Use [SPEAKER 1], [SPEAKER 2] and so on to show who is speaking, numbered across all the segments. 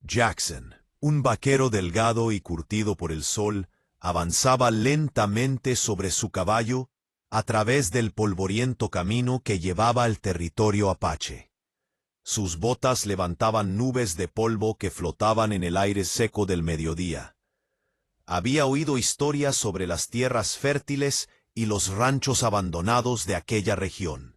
[SPEAKER 1] Jackson, un vaquero delgado y curtido por el sol, avanzaba lentamente sobre su caballo a través del polvoriento camino que llevaba al territorio apache. Sus botas levantaban nubes de polvo que flotaban en el aire seco del mediodía. Había oído historias sobre las tierras fértiles y los ranchos abandonados de aquella región.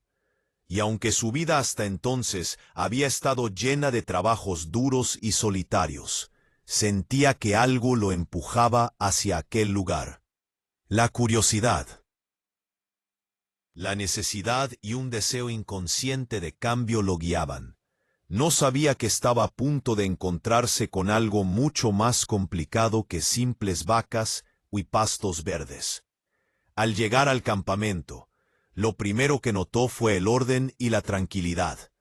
[SPEAKER 1] Y aunque su vida hasta entonces había estado llena de trabajos duros y solitarios, sentía que algo lo empujaba hacia aquel lugar. La curiosidad, la necesidad y un deseo inconsciente de cambio lo guiaban. No sabía que estaba a punto de encontrarse con algo mucho más complicado que simples vacas y pastos verdes. Al llegar al campamento, lo primero que notó fue el orden y la tranquilidad.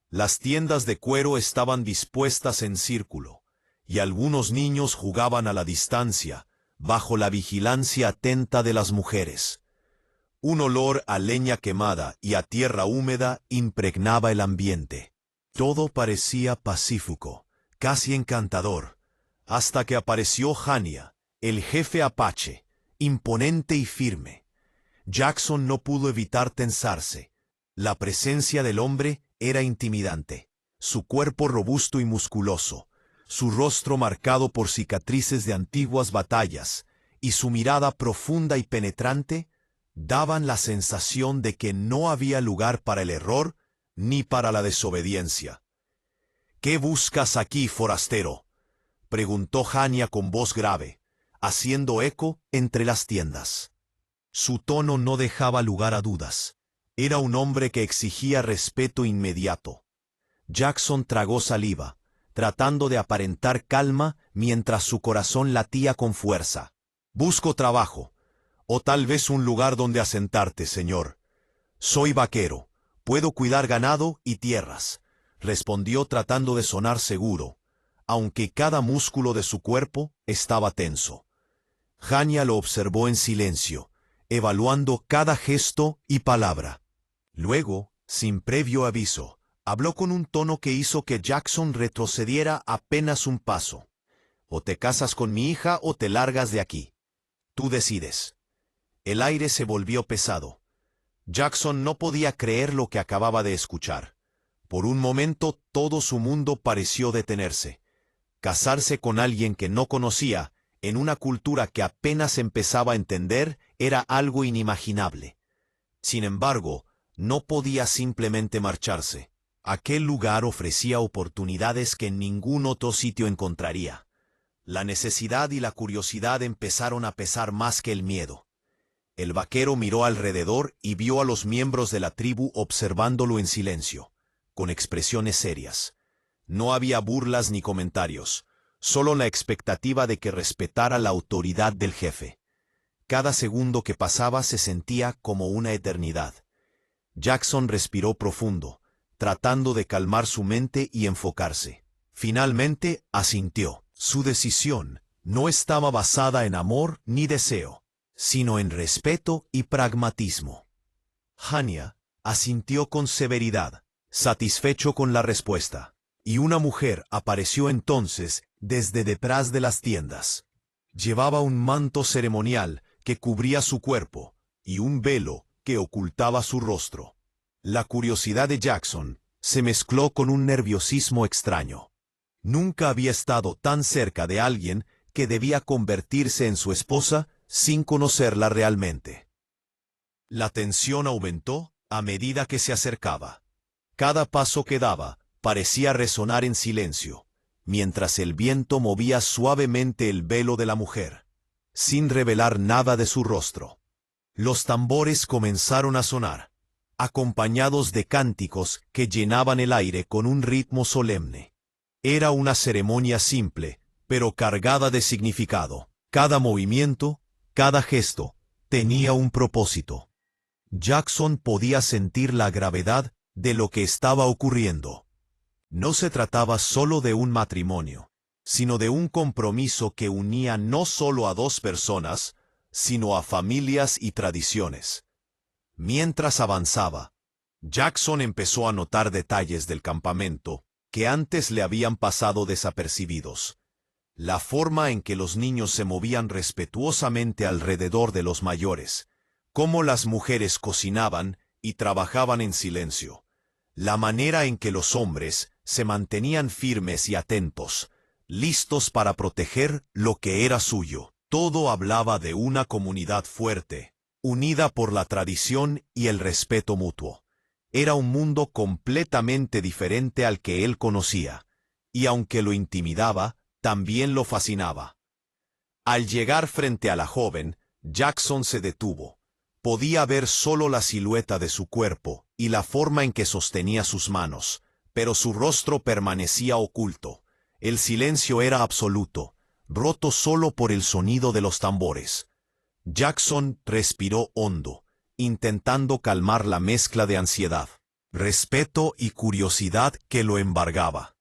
[SPEAKER 1] Las tiendas de cuero estaban dispuestas en círculo, y algunos niños jugaban a la distancia, bajo la vigilancia atenta de las mujeres. Un olor a leña quemada y a tierra húmeda impregnaba el ambiente. Todo parecía pacífico, casi encantador, hasta que apareció Hania, el jefe apache, imponente y firme. Jackson no pudo evitar tensarse. La presencia del hombre era intimidante. Su cuerpo robusto y musculoso, su rostro marcado por cicatrices de antiguas batallas, y su mirada profunda y penetrante, daban la sensación de que no había lugar para el error ni para la desobediencia. «¿Qué buscas aquí, forastero?», preguntó Hania con voz grave, haciendo eco entre las tiendas. Su tono no dejaba lugar a dudas. Era un hombre que exigía respeto inmediato. Jackson tragó saliva, tratando de aparentar calma mientras su corazón latía con fuerza. «Busco trabajo, o tal vez un lugar donde asentarte, señor. Soy vaquero, puedo cuidar ganado y tierras», respondió tratando de sonar seguro, aunque cada músculo de su cuerpo estaba tenso. Hania lo observó en silencio, evaluando cada gesto y palabra. Luego, sin previo aviso, habló con un tono que hizo que Jackson retrocediera apenas un paso. «O te casas con mi hija o te largas de aquí. Tú decides». El aire se volvió pesado. Jackson no podía creer lo que acababa de escuchar. Por un momento todo su mundo pareció detenerse. Casarse con alguien que no conocía, en una cultura que apenas empezaba a entender, era algo inimaginable. Sin embargo, no podía simplemente marcharse. Aquel lugar ofrecía oportunidades que en ningún otro sitio encontraría. La necesidad y la curiosidad empezaron a pesar más que el miedo. El vaquero miró alrededor y vio a los miembros de la tribu observándolo en silencio, con expresiones serias. No había burlas ni comentarios, solo la expectativa de que respetara la autoridad del jefe. Cada segundo que pasaba se sentía como una eternidad. Jackson respiró profundo, tratando de calmar su mente y enfocarse. Finalmente asintió. Su decisión no estaba basada en amor ni deseo, sino en respeto y pragmatismo. Hania asintió con severidad, satisfecho con la respuesta, y una mujer apareció entonces desde detrás de las tiendas. Llevaba un manto ceremonial que cubría su cuerpo y un velo que ocultaba su rostro. La curiosidad de Jackson se mezcló con un nerviosismo extraño. Nunca había estado tan cerca de alguien que debía convertirse en su esposa sin conocerla realmente. La tensión aumentó a medida que se acercaba. Cada paso que daba parecía resonar en silencio, mientras el viento movía suavemente el velo de la mujer, sin revelar nada de su rostro. Los tambores comenzaron a sonar, acompañados de cánticos que llenaban el aire con un ritmo solemne. Era una ceremonia simple, pero cargada de significado. Cada movimiento, cada gesto, tenía un propósito. Jackson podía sentir la gravedad de lo que estaba ocurriendo. No se trataba solo de un matrimonio, sino de un compromiso que unía no solo a dos personas, sino a familias y tradiciones. Mientras avanzaba, Jackson empezó a notar detalles del campamento que antes le habían pasado desapercibidos. La forma en que los niños se movían respetuosamente alrededor de los mayores, cómo las mujeres cocinaban y trabajaban en silencio, la manera en que los hombres se mantenían firmes y atentos, listos para proteger lo que era suyo. Todo hablaba de una comunidad fuerte, unida por la tradición y el respeto mutuo. Era un mundo completamente diferente al que él conocía, y aunque lo intimidaba, también lo fascinaba. Al llegar frente a la joven, Jackson se detuvo. Podía ver solo la silueta de su cuerpo y la forma en que sostenía sus manos, pero su rostro permanecía oculto. El silencio era absoluto, roto solo por el sonido de los tambores. Jackson respiró hondo, intentando calmar la mezcla de ansiedad, respeto y curiosidad que lo embargaba.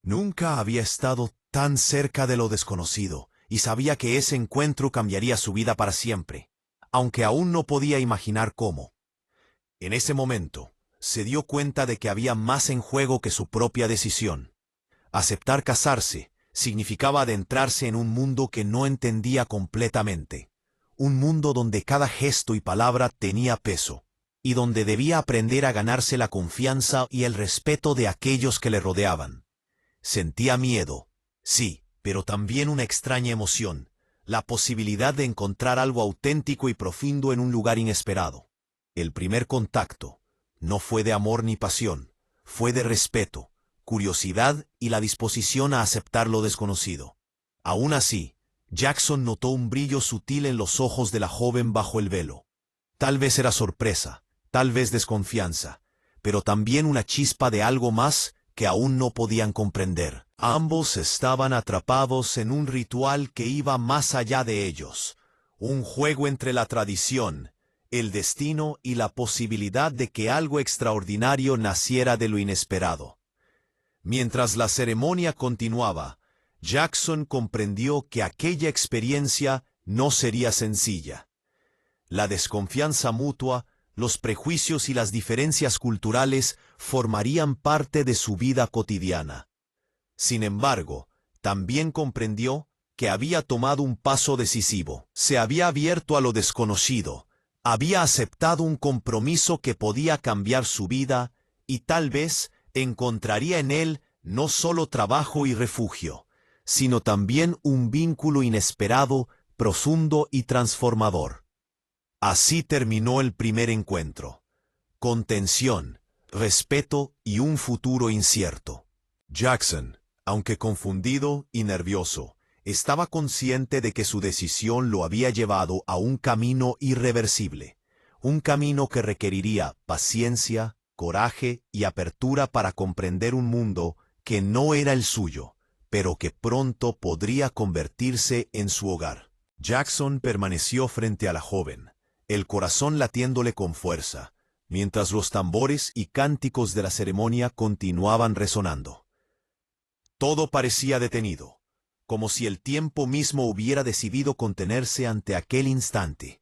[SPEAKER 1] Nunca había estado tan cerca de lo desconocido, y sabía que ese encuentro cambiaría su vida para siempre, aunque aún no podía imaginar cómo. En ese momento, se dio cuenta de que había más en juego que su propia decisión. Aceptar casarse significaba adentrarse en un mundo que no entendía completamente. Un mundo donde cada gesto y palabra tenía peso, y donde debía aprender a ganarse la confianza y el respeto de aquellos que le rodeaban. Sentía miedo, sí, pero también una extraña emoción, la posibilidad de encontrar algo auténtico y profundo en un lugar inesperado. El primer contacto no fue de amor ni pasión, fue de respeto, curiosidad y la disposición a aceptar lo desconocido. Aún así, Jackson notó un brillo sutil en los ojos de la joven bajo el velo. Tal vez era sorpresa, tal vez desconfianza, pero también una chispa de algo más que aún no podían comprender. Ambos estaban atrapados en un ritual que iba más allá de ellos, un juego entre la tradición, el destino y la posibilidad de que algo extraordinario naciera de lo inesperado. Mientras la ceremonia continuaba, Jackson comprendió que aquella experiencia no sería sencilla. La desconfianza mutua, los prejuicios y las diferencias culturales formarían parte de su vida cotidiana. Sin embargo, también comprendió que había tomado un paso decisivo. Se había abierto a lo desconocido, había aceptado un compromiso que podía cambiar su vida y tal vez encontraría en él no solo trabajo y refugio, sino también un vínculo inesperado, profundo y transformador. Así terminó el primer encuentro, con tensión, respeto y un futuro incierto. Jackson, aunque confundido y nervioso, estaba consciente de que su decisión lo había llevado a un camino irreversible, un camino que requeriría paciencia, coraje y apertura para comprender un mundo que no era el suyo, pero que pronto podría convertirse en su hogar. Jackson permaneció frente a la joven, el corazón latiéndole con fuerza, mientras los tambores y cánticos de la ceremonia continuaban resonando. Todo parecía detenido, como si el tiempo mismo hubiera decidido contenerse ante aquel instante.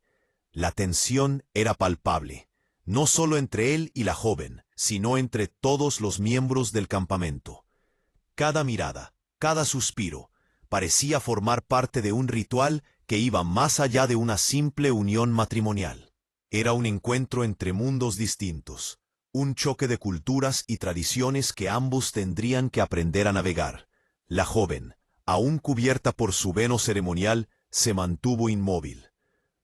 [SPEAKER 1] La tensión era palpable, no solo entre él y la joven, sino entre todos los miembros del campamento. Cada mirada, cada suspiro, parecía formar parte de un ritual que iba más allá de una simple unión matrimonial. Era un encuentro entre mundos distintos, un choque de culturas y tradiciones que ambos tendrían que aprender a navegar. La joven, aún cubierta por su velo ceremonial, se mantuvo inmóvil.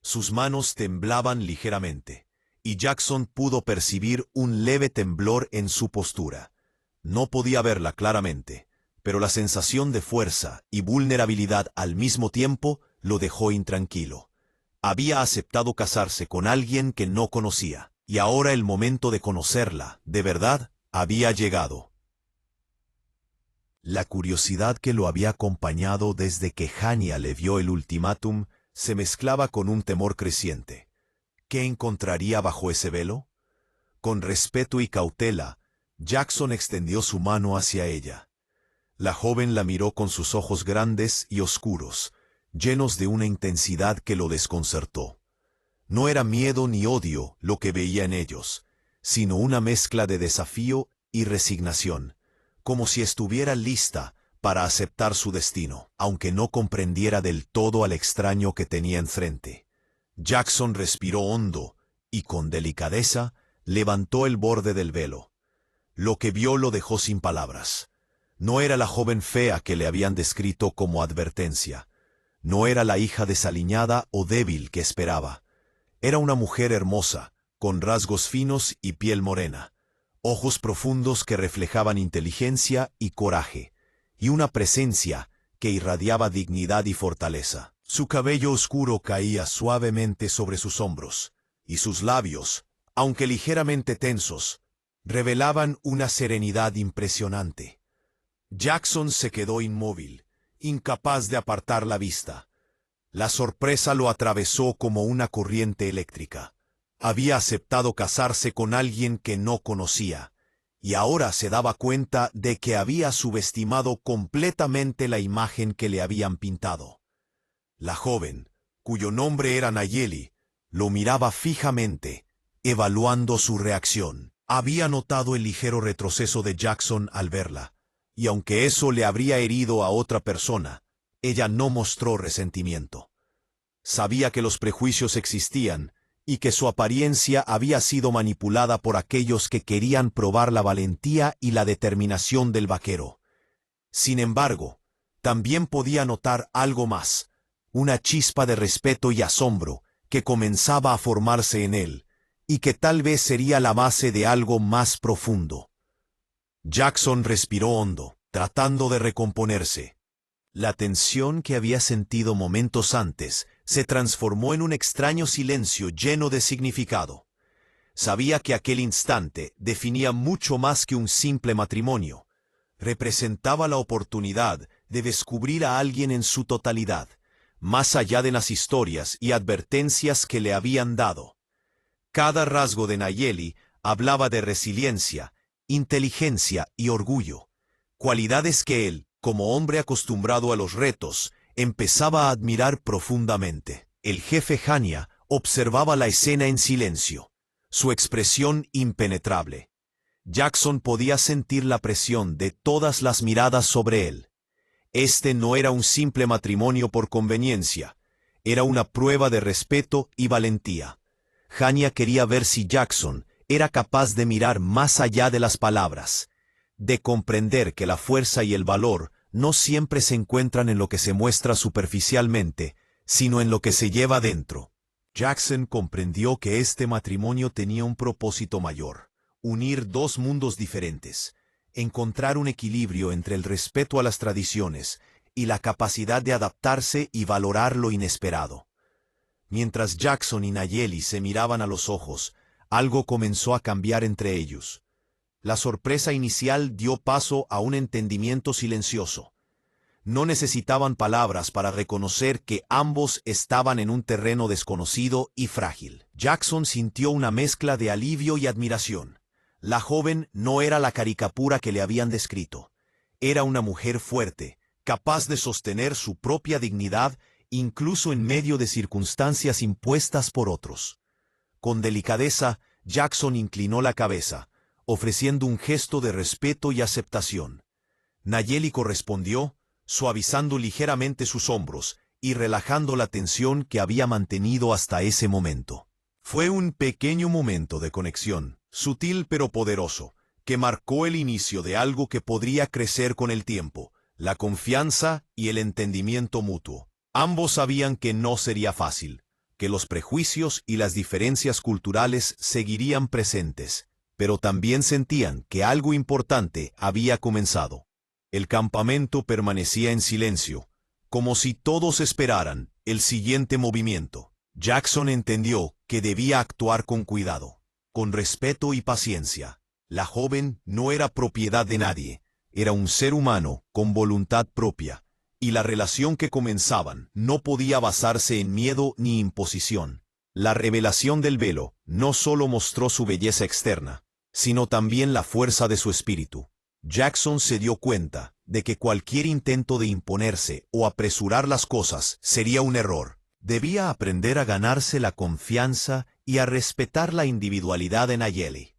[SPEAKER 1] Sus manos temblaban ligeramente, y Jackson pudo percibir un leve temblor en su postura. No podía verla claramente, pero la sensación de fuerza y vulnerabilidad al mismo tiempo lo dejó intranquilo. Había aceptado casarse con alguien que no conocía, y ahora el momento de conocerla, de verdad, había llegado. La curiosidad que lo había acompañado desde que Hania le dio el ultimátum se mezclaba con un temor creciente. ¿Qué encontraría bajo ese velo? Con respeto y cautela, Jackson extendió su mano hacia ella. La joven la miró con sus ojos grandes y oscuros, llenos de una intensidad que lo desconcertó. No era miedo ni odio lo que veía en ellos, sino una mezcla de desafío y resignación, como si estuviera lista para aceptar su destino, aunque no comprendiera del todo al extraño que tenía enfrente. Jackson respiró hondo y con delicadeza levantó el borde del velo. Lo que vio lo dejó sin palabras. No era la joven fea que le habían descrito como advertencia. No era la hija desaliñada o débil que esperaba. Era una mujer hermosa, con rasgos finos y piel morena, ojos profundos que reflejaban inteligencia y coraje, y una presencia que irradiaba dignidad y fortaleza. Su cabello oscuro caía suavemente sobre sus hombros, y sus labios, aunque ligeramente tensos, revelaban una serenidad impresionante. Jackson se quedó inmóvil, incapaz de apartar la vista. La sorpresa lo atravesó como una corriente eléctrica. Había aceptado casarse con alguien que no conocía, y ahora se daba cuenta de que había subestimado completamente la imagen que le habían pintado. La joven, cuyo nombre era Nayeli, lo miraba fijamente, evaluando su reacción. Había notado el ligero retroceso de Jackson al verla, y aunque eso le habría herido a otra persona, ella no mostró resentimiento. Sabía que los prejuicios existían y que su apariencia había sido manipulada por aquellos que querían probar la valentía y la determinación del vaquero. Sin embargo, también podía notar algo más, una chispa de respeto y asombro que comenzaba a formarse en él, y que tal vez sería la base de algo más profundo. Jackson respiró hondo, tratando de recomponerse. La tensión que había sentido momentos antes se transformó en un extraño silencio lleno de significado. Sabía que aquel instante definía mucho más que un simple matrimonio. Representaba la oportunidad de descubrir a alguien en su totalidad, más allá de las historias y advertencias que le habían dado. Cada rasgo de Nayeli hablaba de resiliencia, inteligencia y orgullo, cualidades que él, como hombre acostumbrado a los retos, empezaba a admirar profundamente. El jefe Hania observaba la escena en silencio, su expresión impenetrable. Jackson podía sentir la presión de todas las miradas sobre él. Este no era un simple matrimonio por conveniencia, era una prueba de respeto y valentía. Hania quería ver si Jackson era capaz de mirar más allá de las palabras, de comprender que la fuerza y el valor no siempre se encuentran en lo que se muestra superficialmente, sino en lo que se lleva dentro. Jackson comprendió que este matrimonio tenía un propósito mayor: unir dos mundos diferentes, encontrar un equilibrio entre el respeto a las tradiciones y la capacidad de adaptarse y valorar lo inesperado. Mientras Jackson y Nayeli se miraban a los ojos, algo comenzó a cambiar entre ellos. La sorpresa inicial dio paso a un entendimiento silencioso. No necesitaban palabras para reconocer que ambos estaban en un terreno desconocido y frágil. Jackson sintió una mezcla de alivio y admiración. La joven no era la caricatura que le habían descrito. Era una mujer fuerte, capaz de sostener su propia dignidad incluso en medio de circunstancias impuestas por otros. Con delicadeza, Jackson inclinó la cabeza, ofreciendo un gesto de respeto y aceptación. Nayeli correspondió, suavizando ligeramente sus hombros y relajando la tensión que había mantenido hasta ese momento. Fue un pequeño momento de conexión, sutil pero poderoso, que marcó el inicio de algo que podría crecer con el tiempo: la confianza y el entendimiento mutuo. Ambos sabían que no sería fácil, que los prejuicios y las diferencias culturales seguirían presentes, pero también sentían que algo importante había comenzado. El campamento permanecía en silencio, como si todos esperaran el siguiente movimiento. Jackson entendió que debía actuar con cuidado, con respeto y paciencia. La joven no era propiedad de nadie, era un ser humano con voluntad propia, y la relación que comenzaban no podía basarse en miedo ni imposición. La revelación del velo no solo mostró su belleza externa, sino también la fuerza de su espíritu. Jackson se dio cuenta de que cualquier intento de imponerse o apresurar las cosas sería un error. Debía aprender a ganarse la confianza y a respetar la individualidad de Nayeli.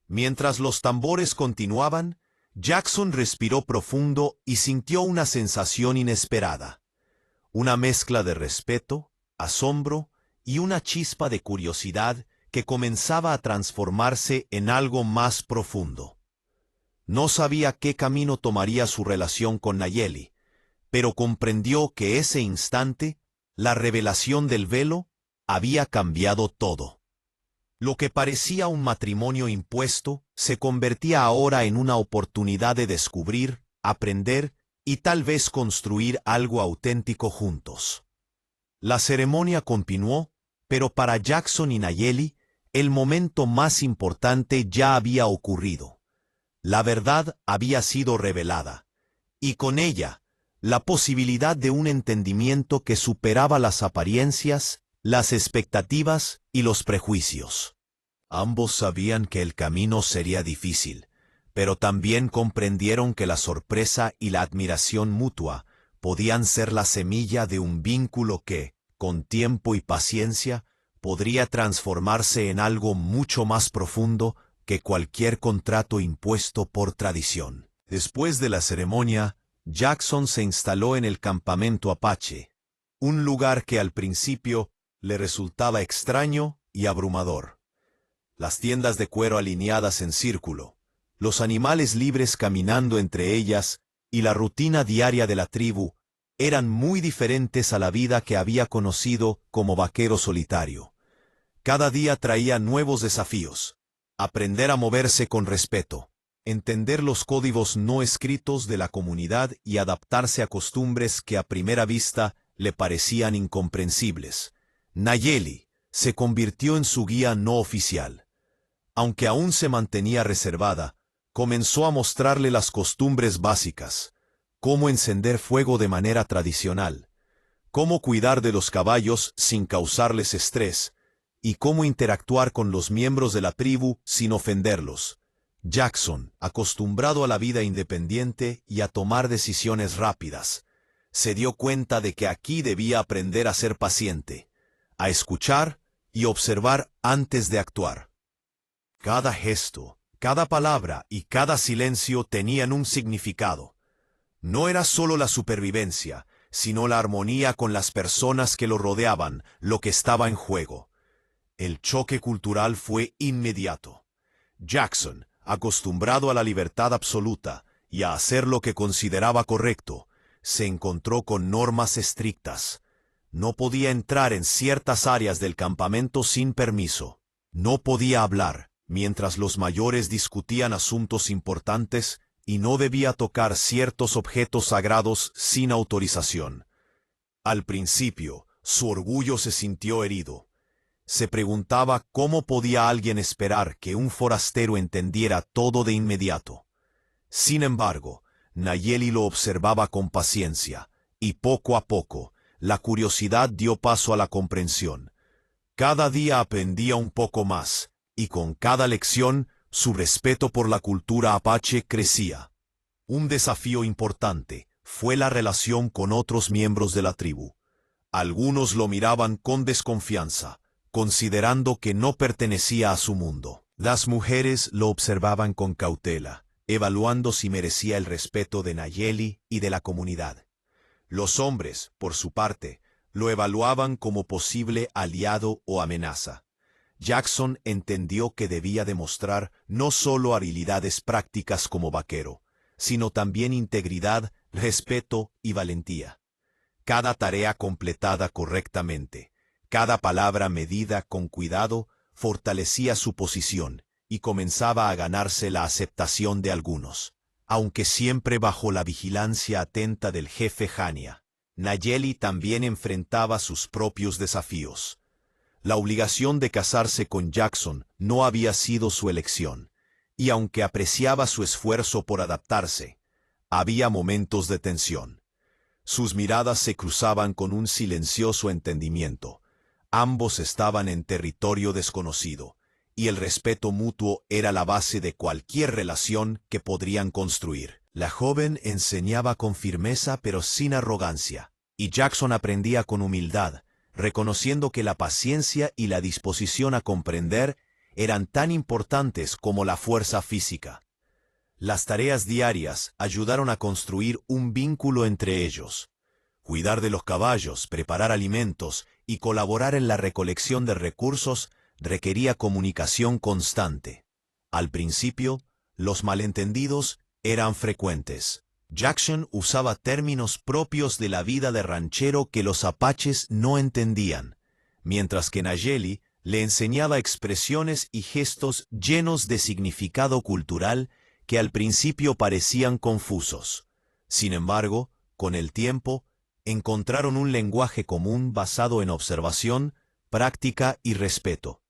[SPEAKER 1] Mientras los tambores continuaban, Jackson respiró profundo y sintió una sensación inesperada. Una mezcla de respeto, asombro y una chispa de curiosidad que comenzaba a transformarse en algo más profundo. No sabía qué camino tomaría su relación con Nayeli, pero comprendió que ese instante, la revelación del velo, había cambiado todo. Lo que parecía un matrimonio impuesto se convertía ahora en una oportunidad de descubrir, aprender y tal vez construir algo auténtico juntos. La ceremonia continuó, pero para Jackson y Nayeli, el momento más importante ya había ocurrido. La verdad había sido revelada, y con ella, la posibilidad de un entendimiento que superaba las apariencias, las expectativas y los prejuicios. Ambos sabían que el camino sería difícil, pero también comprendieron que la sorpresa y la admiración mutua podían ser la semilla de un vínculo que, con tiempo y paciencia, podría transformarse en algo mucho más profundo que cualquier contrato impuesto por tradición. Después de la ceremonia, Jackson se instaló en el campamento Apache, un lugar que al principio le resultaba extraño y abrumador. Las tiendas de cuero alineadas en círculo, los animales libres caminando entre ellas y la rutina diaria de la tribu eran muy diferentes a la vida que había conocido como vaquero solitario. Cada día traía nuevos desafíos: aprender a moverse con respeto, entender los códigos no escritos de la comunidad y adaptarse a costumbres que a primera vista le parecían incomprensibles. Nayeli se convirtió en su guía no oficial. Aunque aún se mantenía reservada, comenzó a mostrarle las costumbres básicas: cómo encender fuego de manera tradicional, cómo cuidar de los caballos sin causarles estrés, y cómo interactuar con los miembros de la tribu sin ofenderlos. Jackson, acostumbrado a la vida independiente y a tomar decisiones rápidas, se dio cuenta de que aquí debía aprender a ser paciente, a escuchar y observar antes de actuar. Cada gesto, cada palabra y cada silencio tenían un significado. No era solo la supervivencia, sino la armonía con las personas que lo rodeaban, lo que estaba en juego. El choque cultural fue inmediato. Jackson, acostumbrado a la libertad absoluta y a hacer lo que consideraba correcto, se encontró con normas estrictas. No podía entrar en ciertas áreas del campamento sin permiso. No podía hablar mientras los mayores discutían asuntos importantes y no debía tocar ciertos objetos sagrados sin autorización. Al principio, su orgullo se sintió herido. Se preguntaba cómo podía alguien esperar que un forastero entendiera todo de inmediato. Sin embargo, Nayeli lo observaba con paciencia, y poco a poco, la curiosidad dio paso a la comprensión. Cada día aprendía un poco más, y con cada lección, su respeto por la cultura apache crecía. Un desafío importante fue la relación con otros miembros de la tribu. Algunos lo miraban con desconfianza, considerando que no pertenecía a su mundo. Las mujeres lo observaban con cautela, evaluando si merecía el respeto de Nayeli y de la comunidad. Los hombres, por su parte, lo evaluaban como posible aliado o amenaza. Jackson entendió que debía demostrar no solo habilidades prácticas como vaquero, sino también integridad, respeto y valentía. Cada tarea completada correctamente, cada palabra medida con cuidado, fortalecía su posición y comenzaba a ganarse la aceptación de algunos, aunque siempre bajo la vigilancia atenta del jefe Hania. Nayeli también enfrentaba sus propios desafíos. La obligación de casarse con Jackson no había sido su elección, y aunque apreciaba su esfuerzo por adaptarse, había momentos de tensión. Sus miradas se cruzaban con un silencioso entendimiento. Ambos estaban en territorio desconocido, y el respeto mutuo era la base de cualquier relación que podrían construir. La joven enseñaba con firmeza pero sin arrogancia, y Jackson aprendía con humildad, reconociendo que la paciencia y la disposición a comprender eran tan importantes como la fuerza física. Las tareas diarias ayudaron a construir un vínculo entre ellos. Cuidar de los caballos, preparar alimentos y colaborar en la recolección de recursos requería comunicación constante. Al principio, los malentendidos eran frecuentes. Jackson usaba términos propios de la vida de ranchero que los apaches no entendían, mientras que Nayeli le enseñaba expresiones y gestos llenos de significado cultural que al principio parecían confusos. Sin embargo, con el tiempo, encontraron un lenguaje común basado en observación, práctica y respeto.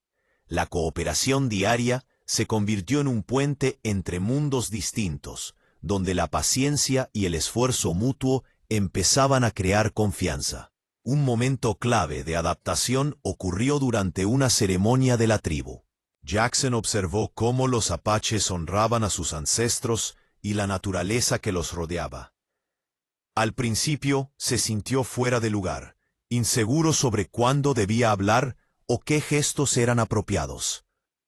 [SPEAKER 1] La cooperación diaria se convirtió en un puente entre mundos distintos, donde la paciencia y el esfuerzo mutuo empezaban a crear confianza. Un momento clave de adaptación ocurrió durante una ceremonia de la tribu. Jackson observó cómo los apaches honraban a sus ancestros y la naturaleza que los rodeaba. Al principio se sintió fuera de lugar, inseguro sobre cuándo debía hablar o qué gestos eran apropiados.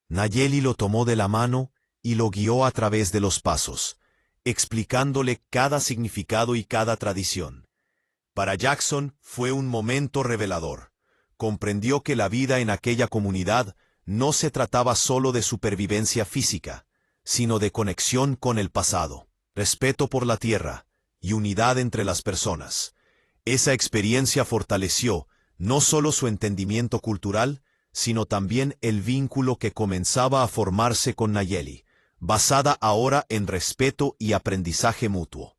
[SPEAKER 1] Nayeli lo tomó de la mano y lo guió a través de los pasos, explicándole cada significado y cada tradición. Para Jackson fue un momento revelador. Comprendió que la vida en aquella comunidad no se trataba solo de supervivencia física, sino de conexión con el pasado, respeto por la tierra y unidad entre las personas. Esa experiencia fortaleció no solo su entendimiento cultural, sino también el vínculo que comenzaba a formarse con Nayeli, basada ahora en respeto y aprendizaje mutuo.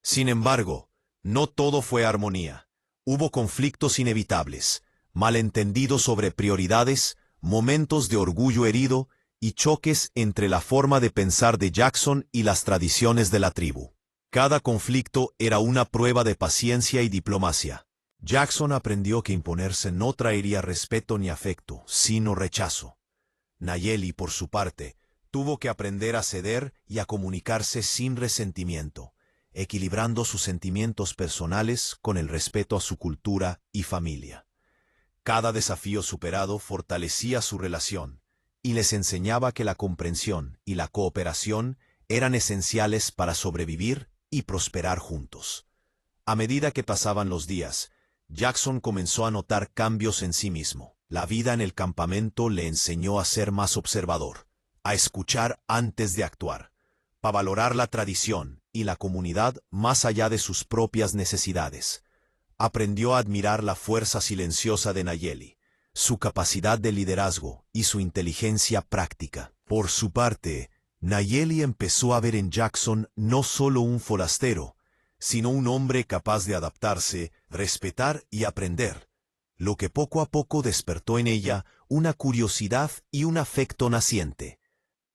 [SPEAKER 1] Sin embargo, no todo fue armonía. Hubo conflictos inevitables, malentendidos sobre prioridades, momentos de orgullo herido y choques entre la forma de pensar de Jackson y las tradiciones de la tribu. Cada conflicto era una prueba de paciencia y diplomacia. Jackson aprendió que imponerse no traería respeto ni afecto, sino rechazo. Nayeli, por su parte, tuvo que aprender a ceder y a comunicarse sin resentimiento, equilibrando sus sentimientos personales con el respeto a su cultura y familia. Cada desafío superado fortalecía su relación y les enseñaba que la comprensión y la cooperación eran esenciales para sobrevivir y prosperar juntos. A medida que pasaban los días, Jackson comenzó a notar cambios en sí mismo. La vida en el campamento le enseñó a ser más observador, a escuchar antes de actuar, a valorar la tradición y la comunidad más allá de sus propias necesidades. Aprendió a admirar la fuerza silenciosa de Nayeli, su capacidad de liderazgo y su inteligencia práctica. Por su parte, Nayeli empezó a ver en Jackson no solo un forastero, sino un hombre capaz de adaptarse, respetar y aprender, lo que poco a poco despertó en ella una curiosidad y un afecto naciente.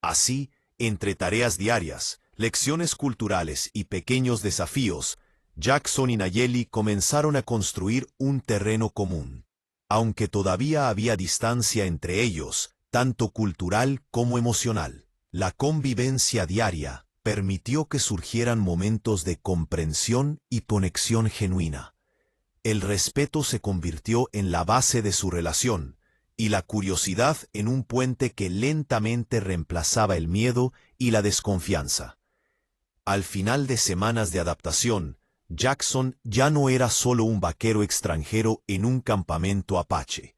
[SPEAKER 1] Así, entre tareas diarias, lecciones culturales y pequeños desafíos, Jackson y Nayeli comenzaron a construir un terreno común. Aunque todavía había distancia entre ellos, tanto cultural como emocional, la convivencia diaria permitió que surgieran momentos de comprensión y conexión genuina. El respeto se convirtió en la base de su relación, y la curiosidad en un puente que lentamente reemplazaba el miedo y la desconfianza. Al final de semanas de adaptación, Jackson ya no era solo un vaquero extranjero en un campamento apache.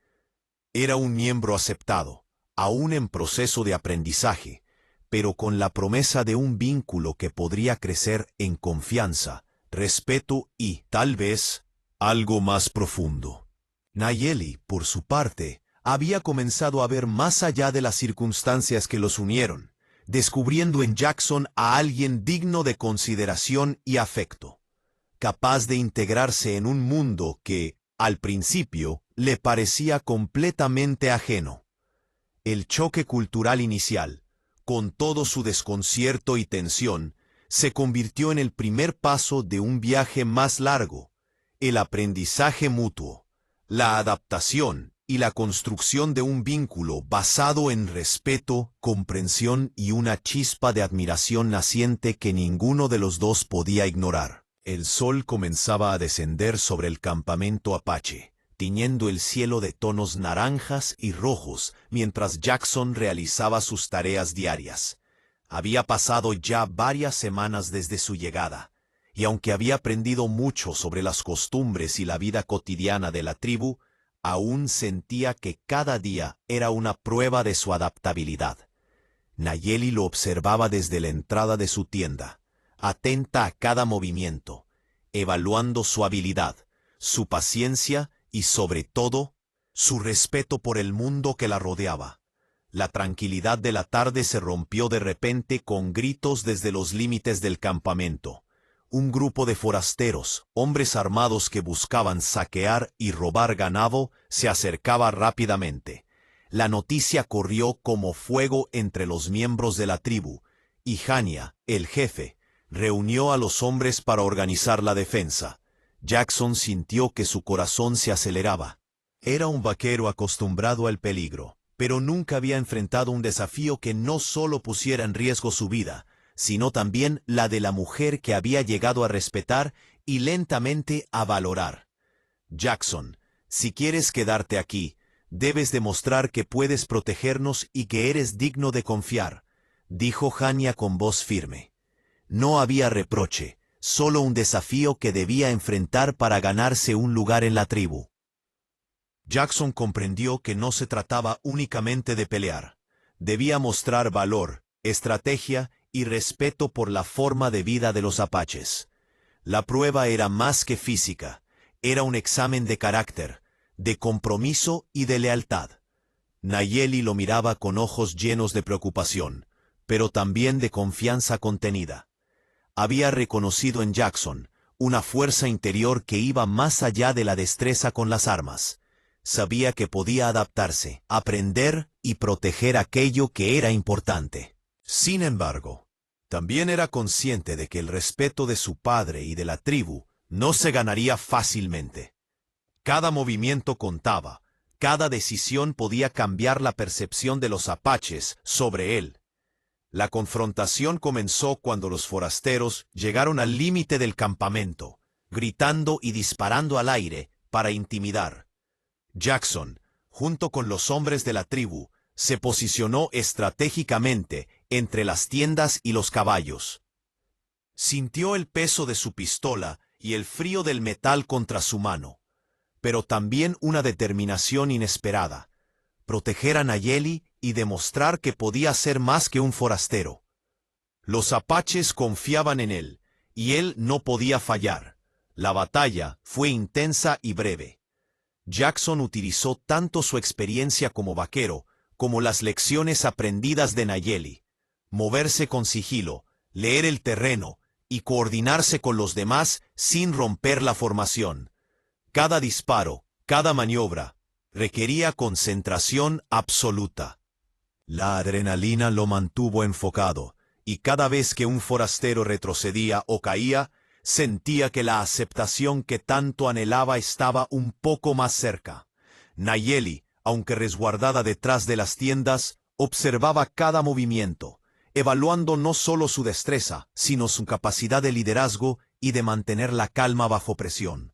[SPEAKER 1] Era un miembro aceptado, aún en proceso de aprendizaje, pero con la promesa de un vínculo que podría crecer en confianza, respeto y, tal vez, algo más profundo. Nayeli, por su parte, había comenzado a ver más allá de las circunstancias que los unieron, descubriendo en Jackson a alguien digno de consideración y afecto, capaz de integrarse en un mundo que, al principio, le parecía completamente ajeno. El choque cultural inicial, con todo su desconcierto y tensión, se convirtió en el primer paso de un viaje más largo, el aprendizaje mutuo, la adaptación y la construcción de un vínculo basado en respeto, comprensión y una chispa de admiración naciente que ninguno de los dos podía ignorar. El sol comenzaba a descender sobre el campamento apache, tiñendo el cielo de tonos naranjas y rojos mientras Jackson realizaba sus tareas diarias. Había pasado ya varias semanas desde su llegada, y aunque había aprendido mucho sobre las costumbres y la vida cotidiana de la tribu, aún sentía que cada día era una prueba de su adaptabilidad. Nayeli lo observaba desde la entrada de su tienda, atenta a cada movimiento, evaluando su habilidad, su paciencia y, sobre todo, su respeto por el mundo que la rodeaba. La tranquilidad de la tarde se rompió de repente con gritos desde los límites del campamento. Un grupo de forasteros, hombres armados que buscaban saquear y robar ganado, se acercaba rápidamente. La noticia corrió como fuego entre los miembros de la tribu, y Hania, el jefe, reunió a los hombres para organizar la defensa. Jackson sintió que su corazón se aceleraba. Era un vaquero acostumbrado al peligro, pero nunca había enfrentado un desafío que no solo pusiera en riesgo su vida, sino también la de la mujer que había llegado a respetar y lentamente a valorar. Jackson, si quieres quedarte aquí, debes demostrar que puedes protegernos y que eres digno de confiar, dijo Hania con voz firme. No había reproche, solo un desafío que debía enfrentar para ganarse un lugar en la tribu. Jackson comprendió que no se trataba únicamente de pelear. Debía mostrar valor, estrategia y respeto por la forma de vida de los apaches. La prueba era más que física, era un examen de carácter, de compromiso y de lealtad. Nayeli lo miraba con ojos llenos de preocupación, pero también de confianza contenida. Había reconocido en Jackson una fuerza interior que iba más allá de la destreza con las armas. Sabía que podía adaptarse, aprender y proteger aquello que era importante. Sin embargo, también era consciente de que el respeto de su padre y de la tribu no se ganaría fácilmente. Cada movimiento contaba, cada decisión podía cambiar la percepción de los apaches sobre él. La confrontación comenzó cuando los forasteros llegaron al límite del campamento, gritando y disparando al aire para intimidar. Jackson, junto con los hombres de la tribu, se posicionó estratégicamente entre las tiendas y los caballos. Sintió el peso de su pistola y el frío del metal contra su mano, pero también una determinación inesperada: proteger a Nayeli y demostrar que podía ser más que un forastero. Los apaches confiaban en él, y él no podía fallar. La batalla fue intensa y breve. Jackson utilizó tanto su experiencia como vaquero, como las lecciones aprendidas de Nayeli: moverse con sigilo, leer el terreno y coordinarse con los demás sin romper la formación. Cada disparo, cada maniobra, requería concentración absoluta. La adrenalina lo mantuvo enfocado, y cada vez que un forastero retrocedía o caía, sentía que la aceptación que tanto anhelaba estaba un poco más cerca. Nayeli, aunque resguardada detrás de las tiendas, observaba cada movimiento, evaluando no solo su destreza, sino su capacidad de liderazgo y de mantener la calma bajo presión.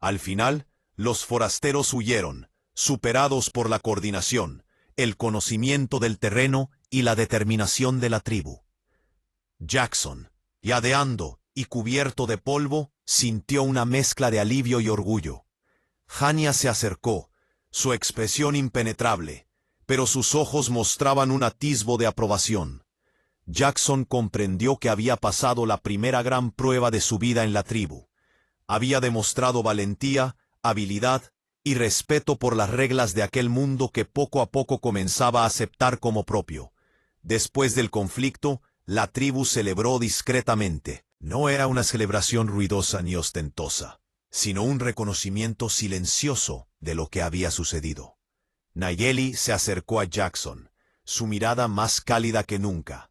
[SPEAKER 1] Al final, los forasteros huyeron, superados por la coordinación, el conocimiento del terreno y la determinación de la tribu. Jackson, jadeando y cubierto de polvo, sintió una mezcla de alivio y orgullo. Hania se acercó, su expresión impenetrable, pero sus ojos mostraban un atisbo de aprobación. Jackson comprendió que había pasado la primera gran prueba de su vida en la tribu. Había demostrado valentía, habilidad y respeto por las reglas de aquel mundo que poco a poco comenzaba a aceptar como propio. Después del conflicto, la tribu celebró discretamente. No era una celebración ruidosa ni ostentosa, sino un reconocimiento silencioso de lo que había sucedido. Nayeli se acercó a Jackson, su mirada más cálida que nunca.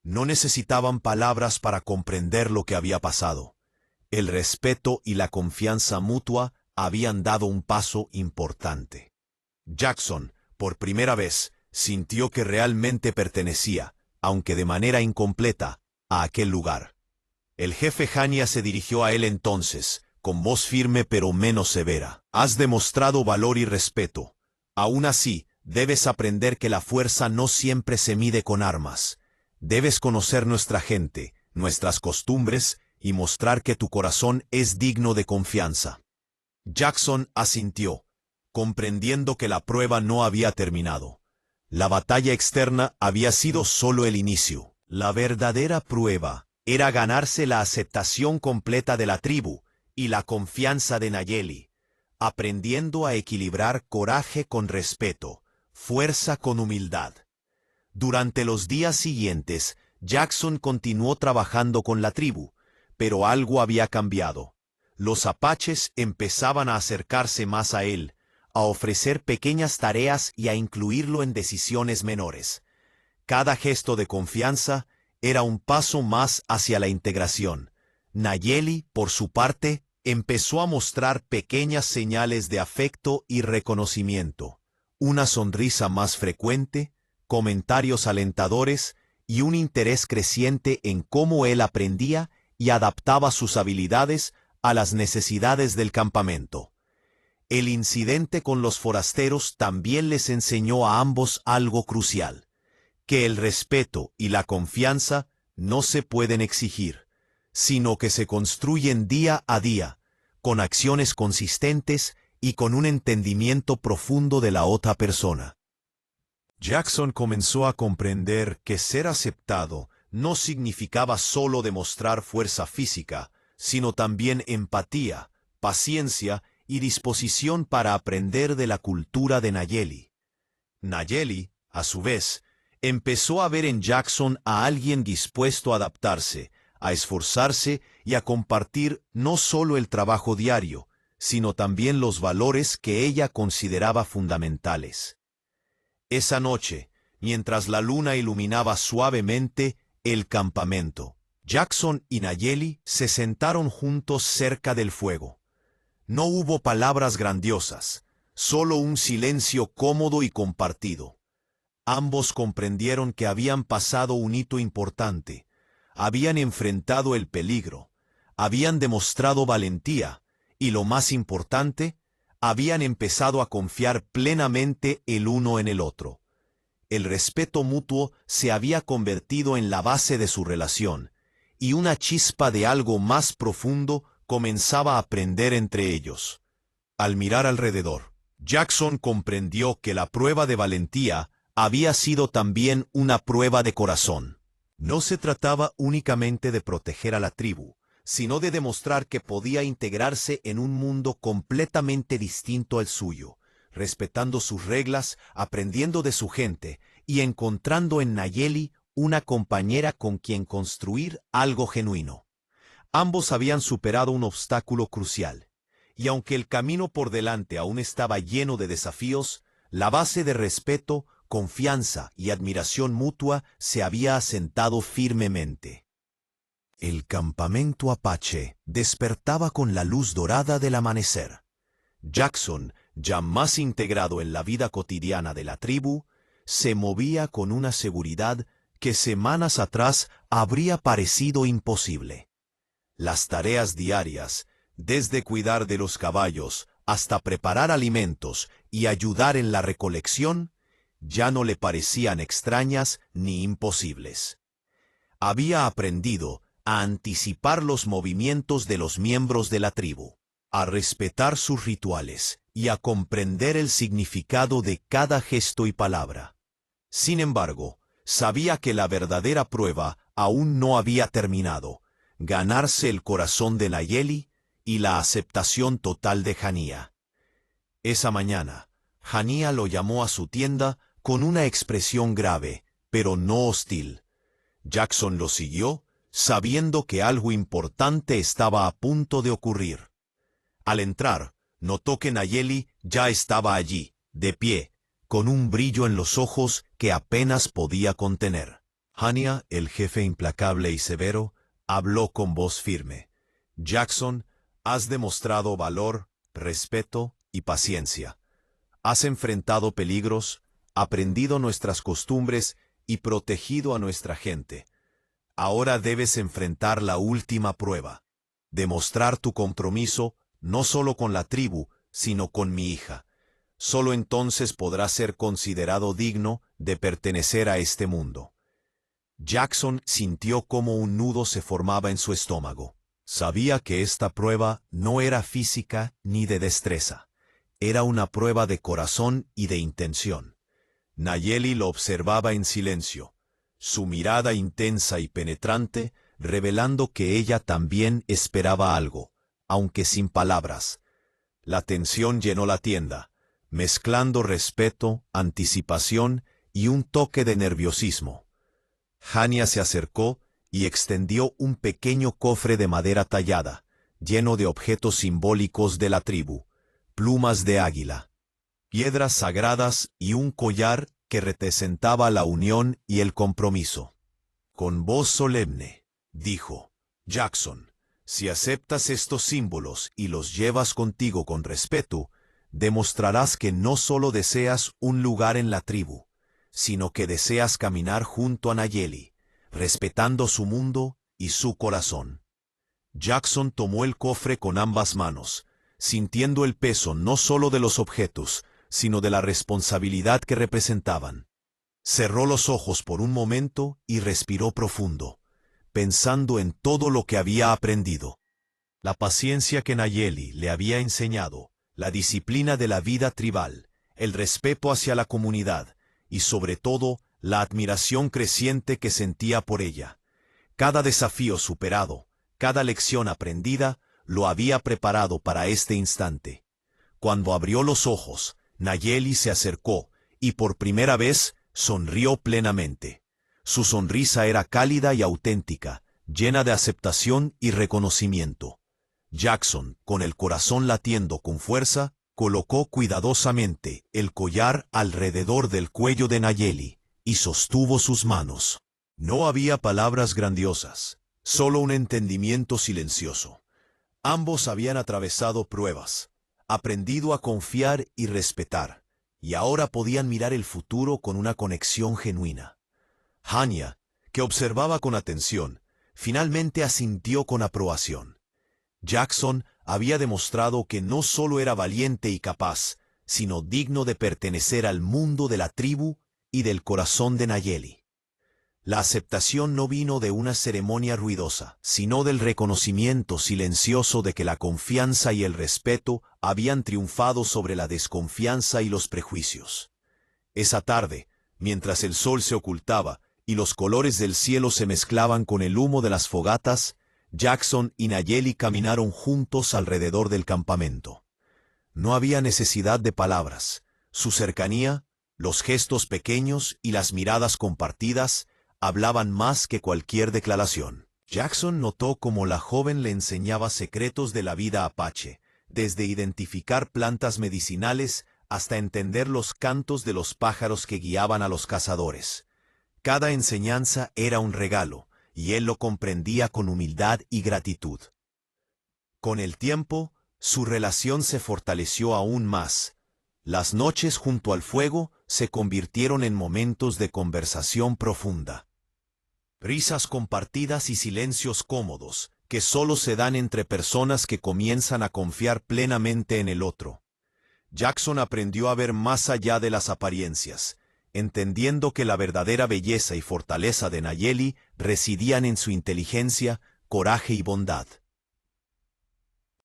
[SPEAKER 1] No necesitaban palabras para comprender lo que había pasado. El respeto y la confianza mutua habían dado un paso importante. Jackson, por primera vez, sintió que realmente pertenecía, aunque de manera incompleta, a aquel lugar. El jefe Hania se dirigió a él entonces, con voz firme pero menos severa. Has demostrado valor y respeto. Aún así, debes aprender que la fuerza no siempre se mide con armas. Debes conocer nuestra gente, nuestras costumbres, y mostrar que tu corazón es digno de confianza. Jackson asintió, comprendiendo que la prueba no había terminado. La batalla externa había sido solo el inicio. La verdadera prueba era ganarse la aceptación completa de la tribu y la confianza de Nayeli, aprendiendo a equilibrar coraje con respeto, fuerza con humildad. Durante los días siguientes, Jackson continuó trabajando con la tribu, pero algo había cambiado. Los apaches empezaban a acercarse más a él, a ofrecer pequeñas tareas y a incluirlo en decisiones menores. Cada gesto de confianza era un paso más hacia la integración. Nayeli, por su parte, empezó a mostrar pequeñas señales de afecto y reconocimiento. Una sonrisa más frecuente, comentarios alentadores y un interés creciente en cómo él aprendía y adaptaba sus habilidades a las necesidades del campamento. El incidente con los forasteros también les enseñó a ambos algo crucial: que el respeto y la confianza no se pueden exigir, sino que se construyen día a día, con acciones consistentes y con un entendimiento profundo de la otra persona. Jackson comenzó a comprender que ser aceptado no significaba solo demostrar fuerza física, sino también empatía, paciencia y disposición para aprender de la cultura de Nayeli. Nayeli, a su vez, empezó a ver en Jackson a alguien dispuesto a adaptarse, a esforzarse y a compartir no solo el trabajo diario, sino también los valores que ella consideraba fundamentales. Esa noche, mientras la luna iluminaba suavemente el campamento, Jackson y Nayeli se sentaron juntos cerca del fuego. No hubo palabras grandiosas, solo un silencio cómodo y compartido. Ambos comprendieron que habían pasado un hito importante, habían enfrentado el peligro, habían demostrado valentía y, lo más importante, habían empezado a confiar plenamente el uno en el otro. El respeto mutuo se había convertido en la base de su relación, y una chispa de algo más profundo comenzaba a prender entre ellos. Al mirar alrededor, Jackson comprendió que la prueba de valentía había sido también una prueba de corazón. No se trataba únicamente de proteger a la tribu, sino de demostrar que podía integrarse en un mundo completamente distinto al suyo, respetando sus reglas, aprendiendo de su gente y encontrando en Nayeli una compañera con quien construir algo genuino. Ambos habían superado un obstáculo crucial, y aunque el camino por delante aún estaba lleno de desafíos, la base de respeto, confianza y admiración mutua se había asentado firmemente. El campamento apache despertaba con la luz dorada del amanecer. Jackson, ya más integrado en la vida cotidiana de la tribu, se movía con una seguridad que semanas atrás habría parecido imposible. Las tareas diarias, desde cuidar de los caballos hasta preparar alimentos y ayudar en la recolección, ya no le parecían extrañas ni imposibles. Había aprendido a anticipar los movimientos de los miembros de la tribu, a respetar sus rituales y a comprender el significado de cada gesto y palabra. Sin embargo, sabía que la verdadera prueba aún no había terminado: ganarse el corazón de Nayeli y la aceptación total de Hania. Esa mañana, Hania lo llamó a su tienda con una expresión grave, pero no hostil. Jackson lo siguió, sabiendo que algo importante estaba a punto de ocurrir. Al entrar, notó que Nayeli ya estaba allí, de pie, con un brillo en los ojos que apenas podía contener. Hania, el jefe implacable y severo, habló con voz firme: Jackson, has demostrado valor, respeto y paciencia. Has enfrentado peligros, aprendido nuestras costumbres y protegido a nuestra gente. Ahora debes enfrentar la última prueba: demostrar tu compromiso no solo con la tribu, sino con mi hija. Solo entonces podrás ser considerado digno de pertenecer a este mundo. Jackson sintió cómo un nudo se formaba en su estómago. Sabía que esta prueba no era física ni de destreza. Era una prueba de corazón y de intención. Nayeli lo observaba en silencio, su mirada intensa y penetrante, revelando que ella también esperaba algo, aunque sin palabras. La tensión llenó la tienda, mezclando respeto, anticipación y un toque de nerviosismo. Hania se acercó y extendió un pequeño cofre de madera tallada, lleno de objetos simbólicos de la tribu, plumas de águila, piedras sagradas y un collar que representaba la unión y el compromiso. Con voz solemne, dijo: Jackson, si aceptas estos símbolos y los llevas contigo con respeto, demostrarás que no solo deseas un lugar en la tribu, sino que deseas caminar junto a Nayeli, respetando su mundo y su corazón. Jackson tomó el cofre con ambas manos, sintiendo el peso no solo de los objetos, sino de la responsabilidad que representaban. Cerró los ojos por un momento y respiró profundo, pensando en todo lo que había aprendido. La paciencia que Nayeli le había enseñado, la disciplina de la vida tribal, el respeto hacia la comunidad y sobre todo la admiración creciente que sentía por ella. Cada desafío superado, cada lección aprendida, lo había preparado para este instante. Cuando abrió los ojos, Nayeli se acercó y por primera vez sonrió plenamente. Su sonrisa era cálida y auténtica, llena de aceptación y reconocimiento. Jackson, con el corazón latiendo con fuerza, colocó cuidadosamente el collar alrededor del cuello de Nayeli y sostuvo sus manos. No había palabras grandiosas, solo un entendimiento silencioso. Ambos habían atravesado pruebas, aprendido a confiar y respetar, y ahora podían mirar el futuro con una conexión genuina. Hania, que observaba con atención, finalmente asintió con aprobación. Jackson había demostrado que no solo era valiente y capaz, sino digno de pertenecer al mundo de la tribu y del corazón de Nayeli. La aceptación no vino de una ceremonia ruidosa, sino del reconocimiento silencioso de que la confianza y el respeto habían triunfado sobre la desconfianza y los prejuicios. Esa tarde, mientras el sol se ocultaba y los colores del cielo se mezclaban con el humo de las fogatas, Jackson y Nayeli caminaron juntos alrededor del campamento. No había necesidad de palabras. Su cercanía, los gestos pequeños y las miradas compartidas hablaban más que cualquier declaración. Jackson notó cómo la joven le enseñaba secretos de la vida apache, desde identificar plantas medicinales hasta entender los cantos de los pájaros que guiaban a los cazadores. Cada enseñanza era un regalo, y él lo comprendía con humildad y gratitud. Con el tiempo, su relación se fortaleció aún más. Las noches junto al fuego se convirtieron en momentos de conversación profunda. Risas compartidas y silencios cómodos, que solo se dan entre personas que comienzan a confiar plenamente en el otro. Jackson aprendió a ver más allá de las apariencias, entendiendo que la verdadera belleza y fortaleza de Nayeli residían en su inteligencia, coraje y bondad.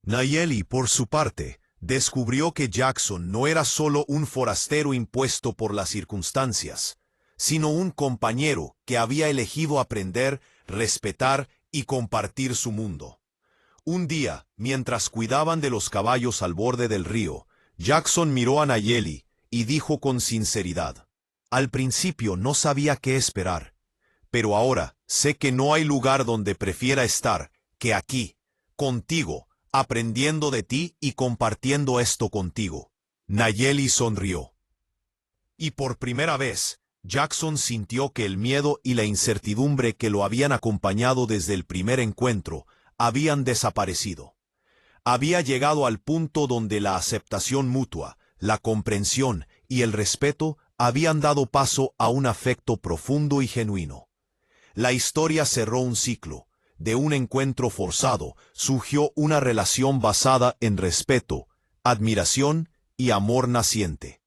[SPEAKER 1] Nayeli, por su parte, descubrió que Jackson no era solo un forastero impuesto por las circunstancias, sino un compañero que había elegido aprender, respetar y compartir su mundo. Un día, mientras cuidaban de los caballos al borde del río, Jackson miró a Nayeli y dijo con sinceridad: «Al principio no sabía qué esperar, pero ahora sé que no hay lugar donde prefiera estar que aquí, contigo, aprendiendo de ti y compartiendo esto contigo». Nayeli sonrió. Y por primera vez, Jackson sintió que el miedo y la incertidumbre que lo habían acompañado desde el primer encuentro habían desaparecido. Había llegado al punto donde la aceptación mutua, la comprensión y el respeto habían dado paso a un afecto profundo y genuino. La historia cerró un ciclo. De un encuentro forzado surgió una relación basada en respeto, admiración y amor naciente.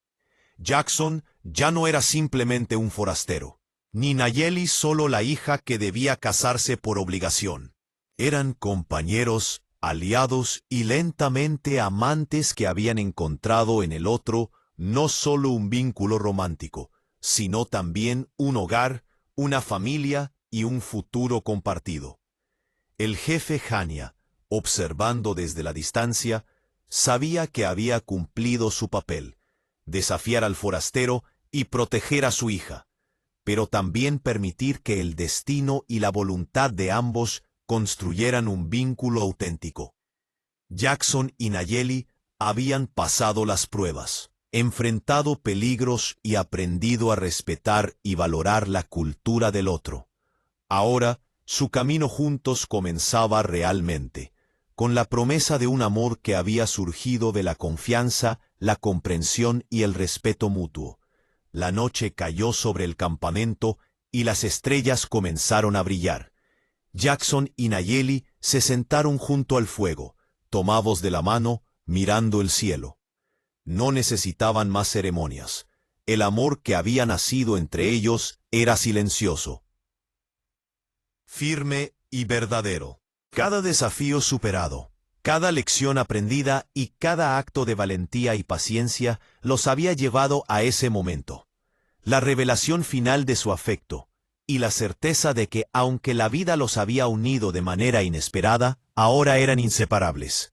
[SPEAKER 1] Jackson ya no era simplemente un forastero. ni Nayeli solo la hija que debía casarse por obligación. Eran compañeros, aliados y lentamente amantes que habían encontrado en el otro no solo un vínculo romántico, sino también un hogar, una familia y un futuro compartido. El jefe Hania, observando desde la distancia, sabía que había cumplido su papel, desafiar al forastero y proteger a su hija, pero también permitir que el destino y la voluntad de ambos construyeran un vínculo auténtico. Jackson y Nayeli habían pasado las pruebas, enfrentado peligros y aprendido a respetar y valorar la cultura del otro. Ahora, su camino juntos comenzaba realmente, con la promesa de un amor que había surgido de la confianza, la comprensión y el respeto mutuo. La noche cayó sobre el campamento y las estrellas comenzaron a brillar. Jackson y Nayeli se sentaron junto al fuego, tomados de la mano, mirando el cielo. No necesitaban más ceremonias. El amor que había nacido entre ellos era silencioso, firme y verdadero. Cada desafío superado, cada lección aprendida y cada acto de valentía y paciencia los había llevado a ese momento. La revelación final de su afecto, y la certeza de que aunque la vida los había unido de manera inesperada, ahora eran inseparables.